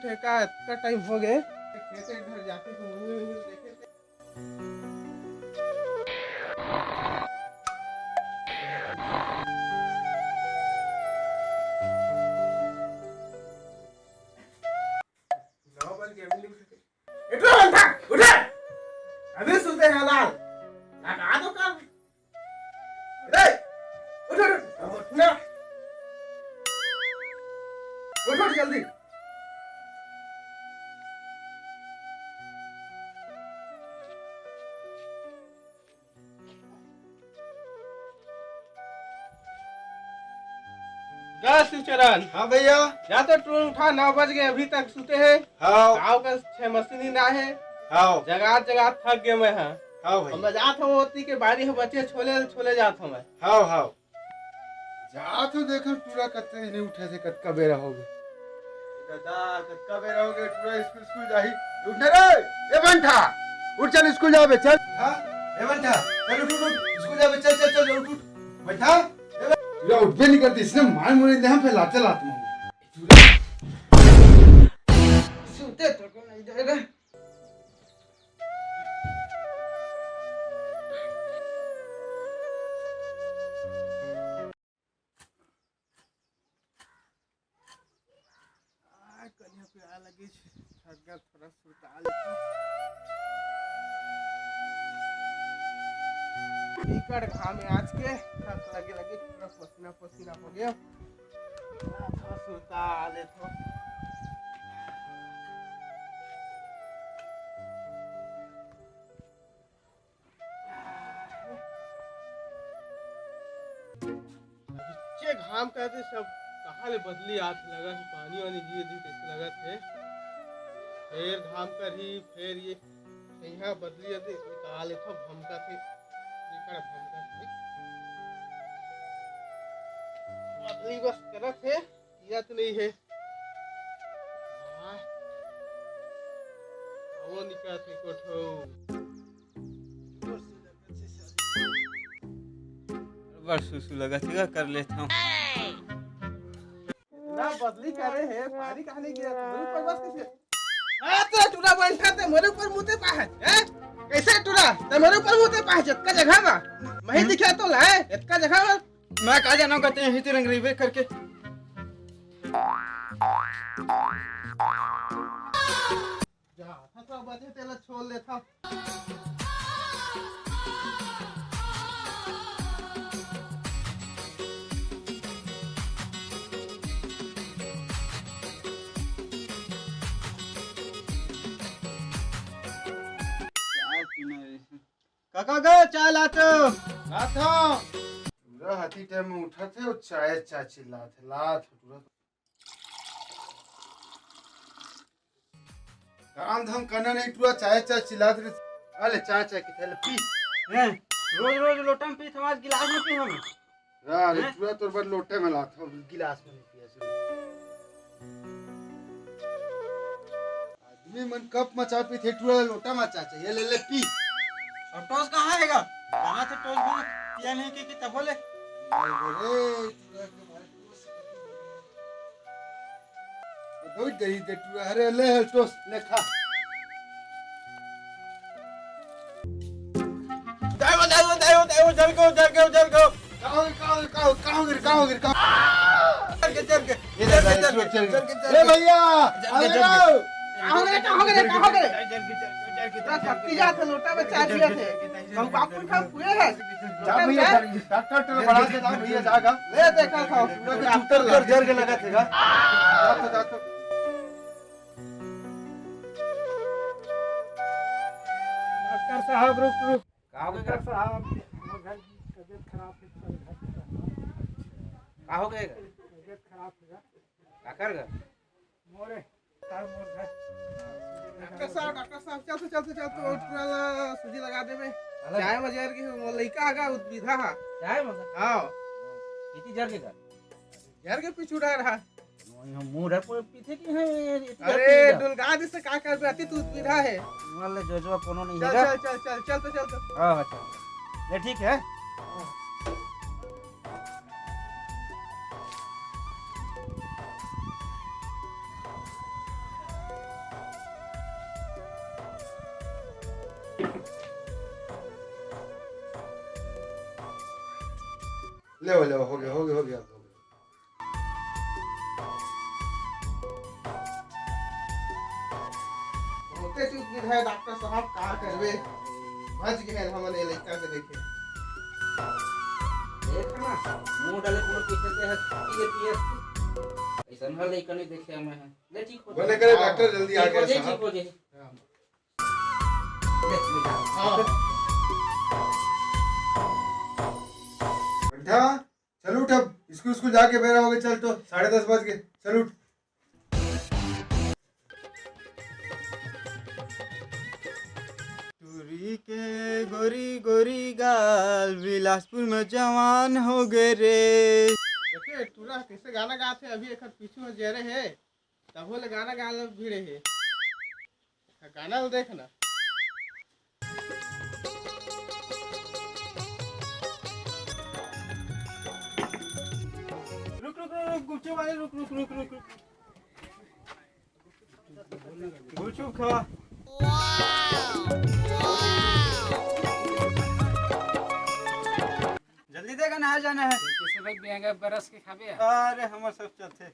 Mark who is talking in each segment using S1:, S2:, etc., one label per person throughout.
S1: उठे का इतना टाइम हो गए कैसे घर जाते तो देखे थे। अभी सुनते हैं लाल लगा दो काम उठ उठ उठना उठ जल्दी। चरण
S2: हाँ भैया।
S1: या तो टून उठा 9 बज गए अभी तक सुते हैं।
S2: हाँ
S1: गाँव का 6 मशीनी ना है।
S2: हाँ
S1: जगह जगह थक गए मैं। हाँ
S2: हाँ भाई
S1: हम जात हूँ ओती के बाड़ी में बच्चे छोले छोले जात हूँ मैं।
S2: हाँ हाँ जा तो देखो पूरा कत्ते नहीं उठे थे कत्का बेरा हो गए दादा कत्का बेरा हो गए पूरा स्कूल स्कूल जाही उठने रे ए बंठा उठ चल स्कूल जा बे चल। हाँ ए बंठा चल उठ उठ स्कूल जा बे चल चल चल उठ उठ बैठा पूरा उठ भी नहीं करती इसने मार मुरे दे हम पे लाते लाते
S1: सुते तो को नहीं जाएगा। कन्या पे आ लगी थक थोड़ा सुता लेता बिकट घाम में आज के थक लगे लगे पूरा पसीना पसीना हो गया। थोड़ा सुता लेता बच्चे घाम कहते सब कहाँ ले बदली आत लगा है पानी वानी धीरे धीरे कैसे लगा थे फिर घाम कर ही फिर ये यहाँ बदली आते निकाल ले था भमका थे निकल भमका थे बदली बस करत है किया तो नहीं है। वो निकल थे कोठो
S3: बड़ सुसु लगा थी कर लेता हूँ।
S1: ना बदली करे है पानी कहां नहीं गया मेरे ऊपर बस कैसे हां तो टूरा बैठा ते मेरे ऊपर मुते पाहत हैं कैसे टूरा ते मेरे ऊपर मुते पाहत का जगह बा मैं दिखा तो ला इतना जगह बा
S3: मैं कहा जाना कहते हैं हित रंग रिवे करके
S1: जा था बजे तेला छोड़ लेता
S3: काका गए चाय लाते
S2: लाता पूरा हाथी टाइम में उठा थे और चाय चाची लाते लात पूरा काम धाम करना नहीं पूरा चाय चाय चिल्लाते रहे अरे चाय चाय की थैले पी
S3: हैं रोज रोज लोटा में पी समाज गिलास में पी हम
S2: अरे पूरा तोर पर लोटे में लाता हूँ गिलास में नहीं पिया आदमी मन कप मचा पी थे पूरा लोटा मचा चाहिए ले ले पी
S3: और टोस कहाँ आएगा कहाँ से टोस भी पिया नहीं कि तब बोले
S2: बहुत गई दे तू अरे ले टोस ले खा
S3: जल को
S2: ए भैया
S1: कहां गए थकी जाते लोटा में चाय पिया थे हम बापुर खाम पूरे है
S2: जा भैया डॉक्टर बढ़ा के जा भैया जागा
S1: ले देखा था पूरा
S2: डॉक्टर कर जर के लगा थे जा तो
S1: डॉक्टर साहब रुक
S3: डॉक्टर
S1: साहब घर की तबीयत खराब है
S3: का हो गए
S1: तबीयत खराब है
S3: का कर गए
S1: मोरे तार मोर घर डॉक्टर साहब चलते उठला सूजी लगा देबे चाय मजेर के लइका आगा विधा हा
S3: चाय मगर
S1: हां
S3: किती जर के कर
S1: यार के पीछू रहा
S3: मुंह रे पर पीछे की है
S1: अरे डुलगा दे से का करबे अति तू विधा है
S3: वाले जो कोनो नहीं
S1: चल
S3: है
S1: चल
S3: हां अच्छा ये ठीक है
S2: ले हो गया हो गया हो गया हो गया।
S1: होते चुप विधायक डॉक्टर साहब का करबे बच गए हमने लड़का के देखे।
S4: देख ना मुंह डाले कोनो पीछे से है पीए ऐसा न ले कने देखे हमें है ले ठीक हो
S2: बोले करे डॉक्टर जल्दी आ गया
S4: ठीक
S2: साहब।
S4: हो जाए
S1: हां
S2: बंठा चल उठ अब स्कूल जाके बेरा हो गए। चल तो 10:30 बज गए। चल उठ।
S3: टूरी के गोरी गोरी गाल बिलासपुर में जवान हो गए रे।
S1: देखे तूरा कैसे गाना गाते अभी एक पीछे में जेरे है तब वो गाना गाने भिड़े है गाना तो देखना। रुक रुक रुक गुपचुप वाले रुक रुक रुक रुक रुक
S3: गुपचुप खा जल्दी देगा नहा जाना है।
S4: किसी वक्त भी आएगा बरस के खाबे
S3: अरे हमार सब चलते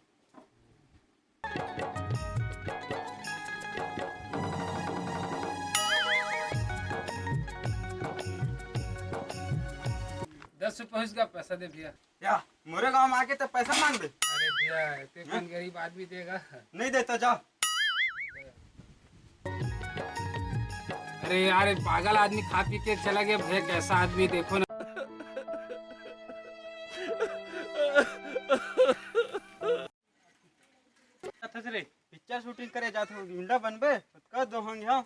S4: ₹10 का पैसा दे भैया।
S3: या मोरे गांव में आके तो पैसा मांग दे।
S4: अरे भैया इतने कौन गरीब आदमी देगा।
S3: नहीं देता जा।
S4: अरे यार पागल आदमी खा पी के चला गया भैया कैसा आदमी देखो ना।
S3: रे पिक्चर शूटिंग करे जाते हो गुंडा बनबे कर दो हम यहाँ।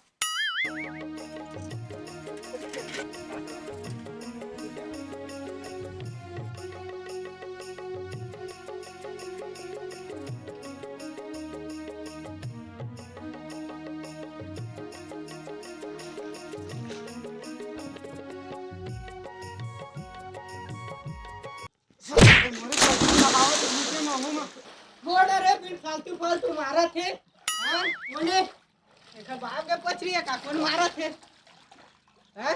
S5: बोल रे बिन फालतू फालतू मारा थे हां बोले एक बाप के पछरी है का कौन मारा थे हैं।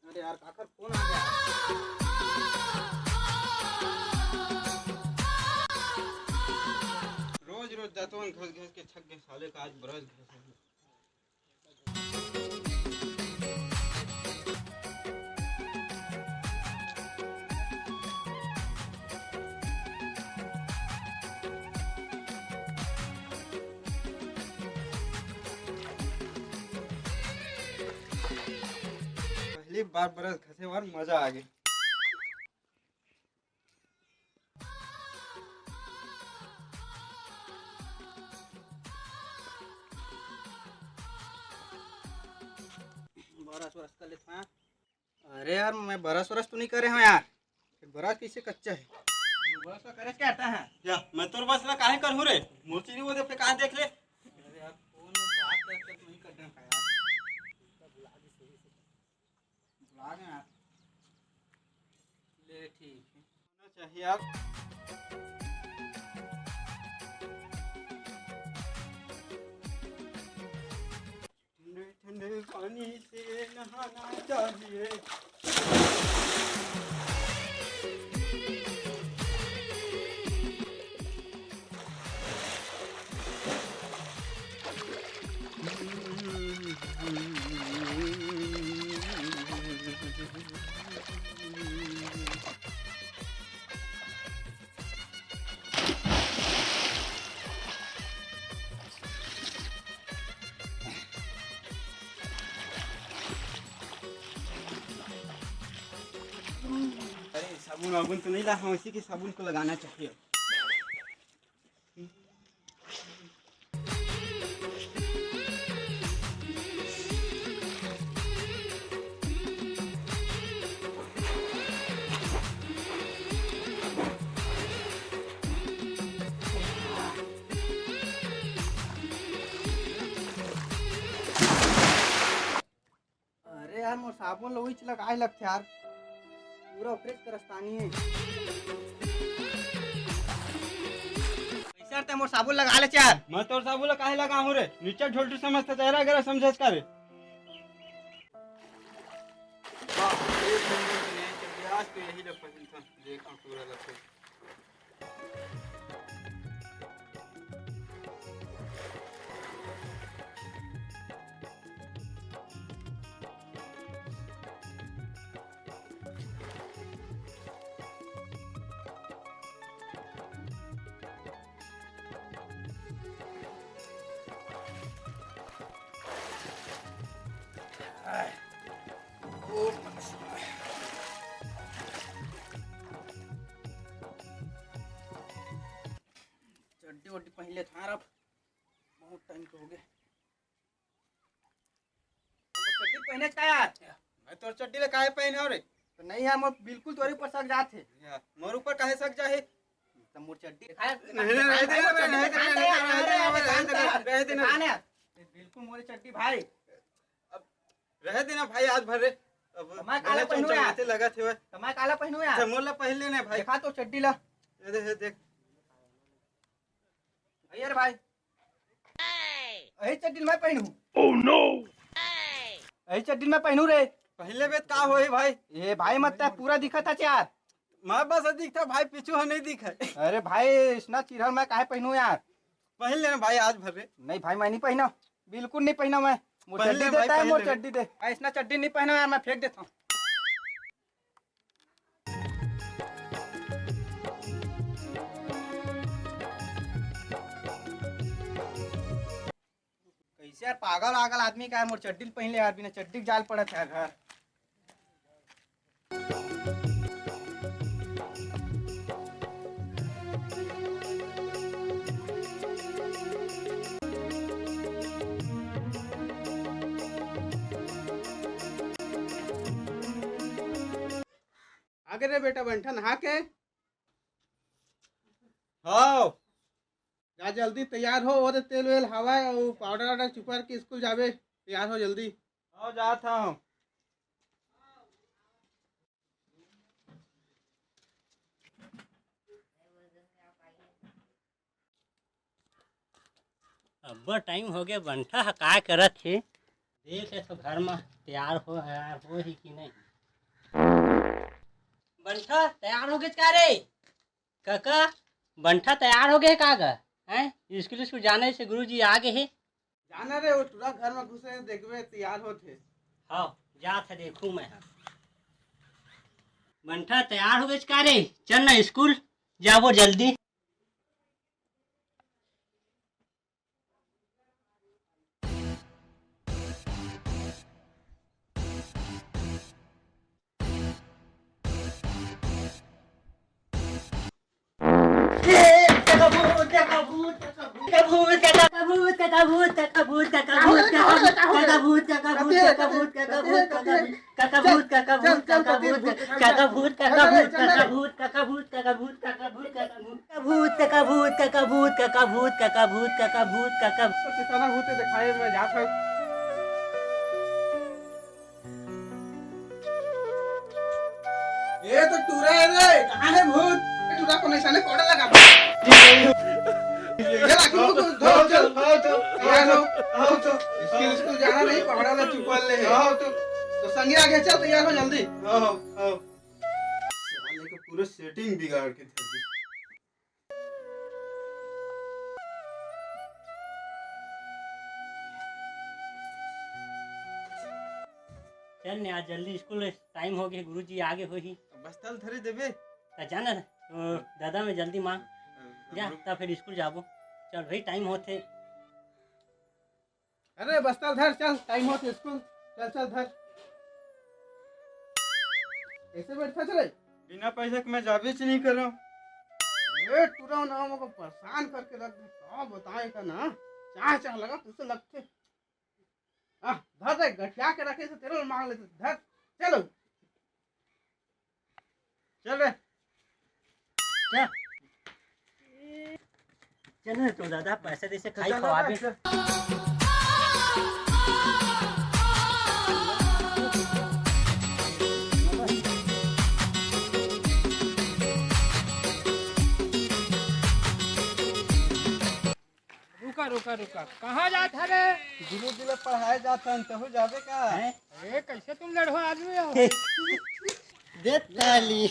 S3: अरे यार काकर फोन आ गया। रोज रोज जाता हूँ घस घस के थक गए साले का आज ब्रश घस। पहली बार ब्रश घसे और मजा आ गया। बरस वरस कर लेता हूँ। अरे यार मैं बरस वरस तो नहीं करे हूँ यार। बरस कैसे कच्चा है बरस का करे क्या आता है या मैं तो बस ला काहे कर हूँ रे मोची नहीं वो दे कहाँ देख ले। अरे यार फोन में बात करके तो नहीं करना है यार। ब्लॉग है यार ले ठीक है होना चाहिए यार। ठंडे ठंडे पानी से नहाना चाहिए। अरे साबुन वाबुन तो नहीं ला हाँ इसी के साबुन को लगाना चाहिए। अरे यार मोर साबुन लोही लगाए लगते यार। पूरा ऊपरे करस्तानी है। कैसे ते मोर साबुन लगा ले चार।
S6: मैं तोर साबुला काहे लगा हूं रे? नीचे ढोलटू समझता चेहरा गरा समझस का रे? आज तो यही लग पसंद था, देखा पूरा लग।
S3: चड्डी वड्डी पहले था अब बहुत टाइम हो गया। चड्डी पहने का यार?
S6: मैं तोर चड्डी ले काहे पहने हो रे?
S3: तो नहीं है मोर बिल्कुल तोरे ऊपर शक जात है।
S6: मोर ऊपर काहे सक जाहे?
S3: तो मोर चड्डी बिल्कुल मोरे चड्डी भाई।
S6: रह देना भाई आज भर रे। अब
S3: मैं काला पहनू यार।
S6: चमचमाते लगा थे
S3: तो मैं काला पहनू यार।
S6: मोर ला पहन लेना भाई।
S3: देखा तो चड्डी ला।
S6: ये देख देख
S3: यार भाई यही चड्डी मैं पहनू। ओह नो यही चड्डी मैं पहनू रे।
S6: पहले बेत का होई भाई?
S3: ये भाई मत पूरा दिखा था यार।
S6: मैं बस दिखता भाई, पीछू है नहीं दिखा।
S3: अरे भाई इतना चिरहर मैं काहे पहनू यार?
S6: पहन लेना भाई आज भर रे।
S3: नहीं भाई मैं नहीं पहना, बिल्कुल नहीं पहना मैं। मोर
S6: पहन
S3: चड्डी
S6: ले भाई,
S3: देता है,
S6: पहन
S3: मोर
S6: ले।
S3: चड्डी दे। ऐसा चड्डी नहीं पहना यार, मैं फेंक देता हूँ। कैसे यार पागल आगल आदमी का है, मोर चड्डी पहन ले यार, बिना चड्डी के जाल पड़ा था घर।
S1: आगे रे बेटा बंठा नहा के
S6: हाँ
S1: जा जल्दी तैयार हो। और तेल वेल हवा और पाउडर वाउडर चुपर के स्कूल जावे, तैयार हो जल्दी।
S6: आओ जाता हूँ।
S7: अब्बा टाइम हो गया, बंठा ह का करत थे? देख ले तो घर में तैयार हो ही कि नहीं। बंठा तैयार हो गए का रे? काका बंठा तैयार हो गए का गा? हैं स्कूल जाने से गुरुजी आ गए है।
S1: जाना रे वो पूरा घर में घुसे देखबे तैयार होते।
S7: हाँ जा था देखूं मैं। बंठा तैयार हो गए का रे? चल ना स्कूल जाबो जल्दी।
S1: तो कितना होते दिखाए मैं जा था। ये तो टूरा है रे, कहाँ है भूत? टूरा को निशाने कोड़ा लगा। ये लाखों को धो चल, तैयार हो। स्कूल जाना नहीं, पहाड़ा में चुपल ले है। तो संगे आगे चल, तैयार हो जल्दी।
S6: साले का पूरा सेटिंग बिगाड़ के धर दी।
S7: चल ने आज जल्दी स्कूल टाइम हो गया, गुरुजी आगे हो ही।
S6: बस्तल धरे देबे।
S7: जाना तो दादा में जल्दी मांग जा, तब फिर स्कूल जाबो। चल भाई टाइम होते।
S1: अरे बस्तर धर, चल टाइम होते स्कूल। चल चल धर। ऐसे बैठा चले?
S6: बिना पैसे के मैं जाबे से नहीं कर रहा हूँ।
S1: ये टूरा ना हमको परेशान करके रख दे। क्या बताएं का ना, चाह लगा तुझसे लगते। धर दे, गठिया के रखे से तेरे मांग लेते। धर चलो
S6: चल रे।
S7: चल तो दादा पैसे दे से खाई खवाबे।
S5: रुका रुका कहाँ जात है रे?
S3: गुरु जी लोग पढ़ाए जाते हैं तो जावे का
S5: ए कैसे तुम लड़वा आदमी हो?
S3: दे ताली।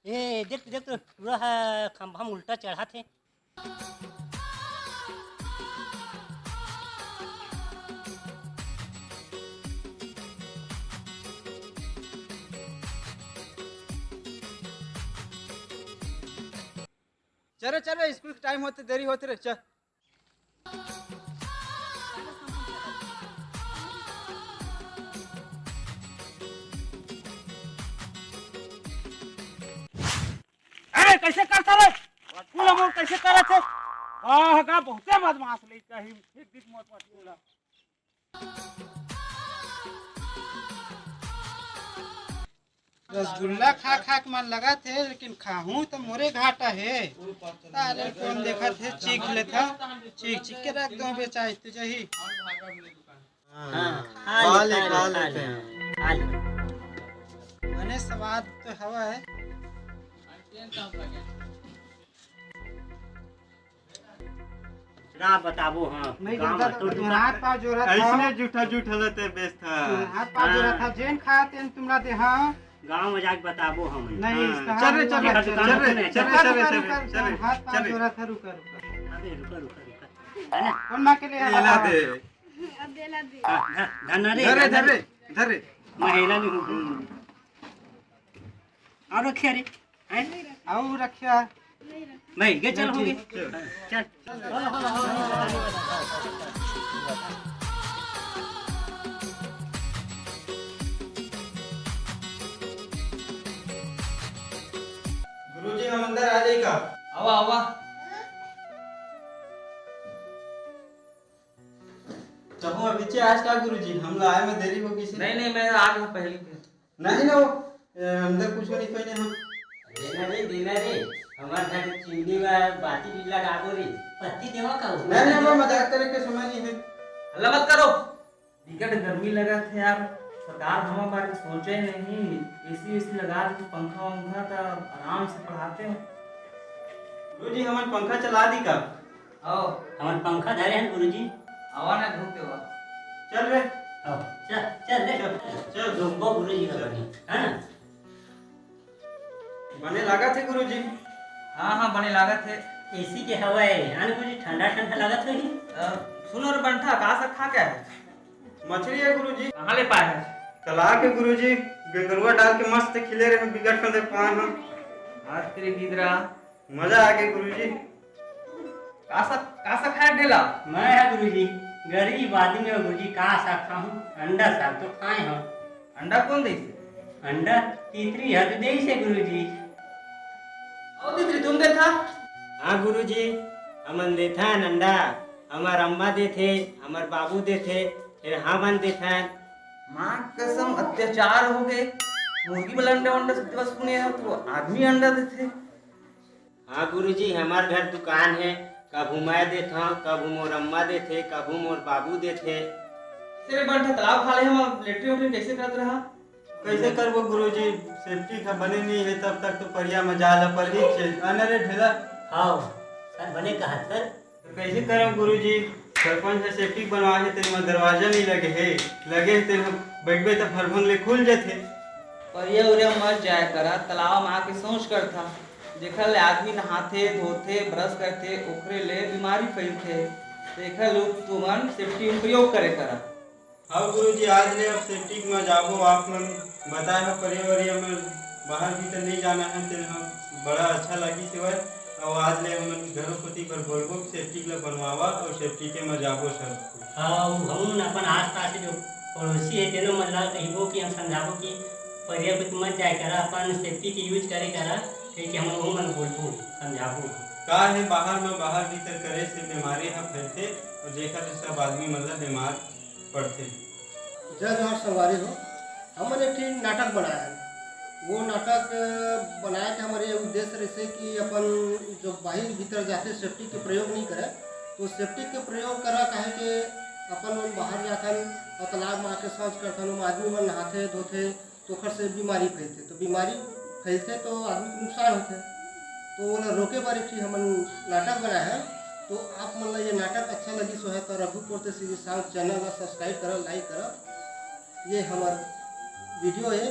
S7: ए देख देख तो पूरा खंभा में उल्टा चढ़ा थे।
S3: चलो चलो स्कूल का टाइम होते देरी होते रहे चल।
S6: अरे कैसे करता रे फूल अमोल कैसे करे थे आह का बहुते बदमाश ले कहीं एक दिन मत मत बोला
S3: रसगुल्ला खा खा के मन लगा थे लेकिन खाहूं तो मोरे घाटा है। ताले कौन देखा थे चीख लेता चीख चीख के रख दो बेचाई तो जही।
S7: खा ले
S3: मने स्वाद तो हवा है।
S7: ना बताबो हाँ
S3: नहीं
S7: गाँव
S3: जानता
S7: में
S3: तो
S7: तो
S3: तुम हाथ पाँव जोड़ा था।
S6: ऐसने झूठा झूठा लेते बेस था
S3: हाथ पाँव जोड़ा था जेन खाते हैं तुमला दे। हाँ
S7: गाँव में जाके बताबो हम
S3: नहीं
S6: चल रे चल रे चल रे चल रे
S3: हाथ पाँव जोड़ा था। रुका रुका
S7: अबे रुका रुका रुका है ना
S3: कौन माँ के लिए आया
S6: ला
S3: था?
S6: दे
S7: धन्ना रे
S6: धरे धरे धरे
S7: महिला नहीं हूँ और रखिया रे हैं
S3: आओ रखिया
S7: भाई गे चल होगी चल
S3: गुरुजी हम अंदर आ जाएगा।
S4: आवा आवा
S3: चलो पीछे आज का गुरुजी हम लोग आए में देरी हो गई।
S4: नहीं नहीं मैं आ गया पहले
S3: नहीं ना वो अंदर कुछ नहीं कोई नहीं। हम
S7: देना रे हमार घर चिंदी में बाती भी लगा दो रे पत्ती देवा का
S3: नहीं वो मजाक करे के समय नहीं है।
S4: हल्ला मत करो टिकट गर्मी लगा थे यार सरकार हमारे बारे में सोचे नहीं एसी वेसी लगा दे पंखा वंखा तो आराम से पढ़ाते हैं।
S3: गुरुजी हमारे पंखा चला दी का।
S4: आओ
S7: हमार पंखा धरे हैं गुरुजी
S4: आवा ना धूप पे
S3: चल रे
S7: आओ चल चल रे चल घूमबो गुरुजी का बनी है ना
S3: बने लगा थे गुरुजी।
S4: हाँ हाँ बने लागत है।
S7: एसी के हवा है यानी गुरुजी ठंडा ठंडा लगत है
S4: सुनो रे बंठा कहाँ से खा क्या है
S3: मछली है गुरुजी।
S4: कहाँ ले पाए है
S3: तालाब के गुरुजी गंगरुआ डाल के मस्त खिले रहे बिगड़ कर दे पाए हम।
S4: आज तेरे गिदरा
S3: मजा आ गया गुरुजी।
S4: कासा खाया डेला
S7: मैं है गुरुजी गरीब आदमी है गुरुजी का साग खाऊं अंडा साग तो खाए हम
S4: अंडा कौन दे
S7: अंडा तीसरी हद दे से गुरुजी
S4: आओ दीदी तुम देखा
S8: हाँ गुरुजी हमन देथा अंडा हमार अम्मा देथे हमार बाबू देथे फिर हमन देथा।
S4: माँ कसम अत्याचार हो गए मुर्गी वाला अंडा अंडा बस सुने हैं तो आदमी अंडा देते।
S8: हाँ गुरुजी हमार घर दुकान है कभू मैं देथा कभू मोर अम्मा देथे कभू मोर बाबू देथे।
S4: तेरे बंठा तालाब खा ले हम लेटरी उटरी कैसे करत रहा
S3: कैसे करबो गुरुजी सेफ्टी का बने नहीं है तब तक तो परिया में जाला पर ही अनरे ढेला।
S7: हाँ सर बने कहा सर
S3: तो कैसे करम गुरुजी सरपंच से सेफ्टी बनवा है तेरे में दरवाजा नहीं लगे है लगे तेरे बैठबे तो फरफन ले खुल जाते।
S4: पर ये उरे मर जाया करा तालाब में आके सोच कर था देखा ले आदमी नहाते धोते ब्रश करते ओकरे ले बीमारी फैलते देखा लोग तुमन सेफ्टी में प्रयोग करे करा।
S3: हाँ गुरुजी आज ले अब सेफ्टी में जाबो आप मन बताए हो परिवार में बाहर भीतर नहीं जाना है तेरे हम बड़ा अच्छा लगी सिवाय और आज ले हम घरों पति पर बोलबो सेफ्टी के लिए बनवावा और सेफ्टी के में जाबो सब।
S7: हाँ हम अपन आस पास जो पड़ोसी है तेनो मतलब कहिबो कि हम समझाबो कि परिया कुछ मत जाए करा अपन सेफ्टी के यूज करे करा कि हम वो मन बोलबो समझाबो
S3: का है बाहर में बाहर भीतर करे से बीमारी हम फैलते और जेकर से सब आदमी मतलब बीमार पड़ते।
S9: जज और सवारी हो हमने एक नाटक बनाया है। वो नाटक बनाया कि हमारे उद्देश्य ऐसे कि अपन जो बाहर भीतर जाते सेफ्टी के प्रयोग नहीं करें तो सेफ्टी के प्रयोग करा काहे के अपन मन बाहर जाथन और तालाब में आके शौच करथन, ओमा आदमी मन नहाथे धोथे तो ओखर से बीमारी फैलथे, तो बीमारी फैलथे तो आदमी को नुकसान होथे। तो ओला रोके बर एक हमन नाटक बनाए हैं। तो आप मन ला ये नाटक अच्छा लगी सो है तो रघु पोर्ते सीरीज सॉन्ग चैनल ला सब्सक्राइब करो, लाइक करो। ये हमार वीडियो है।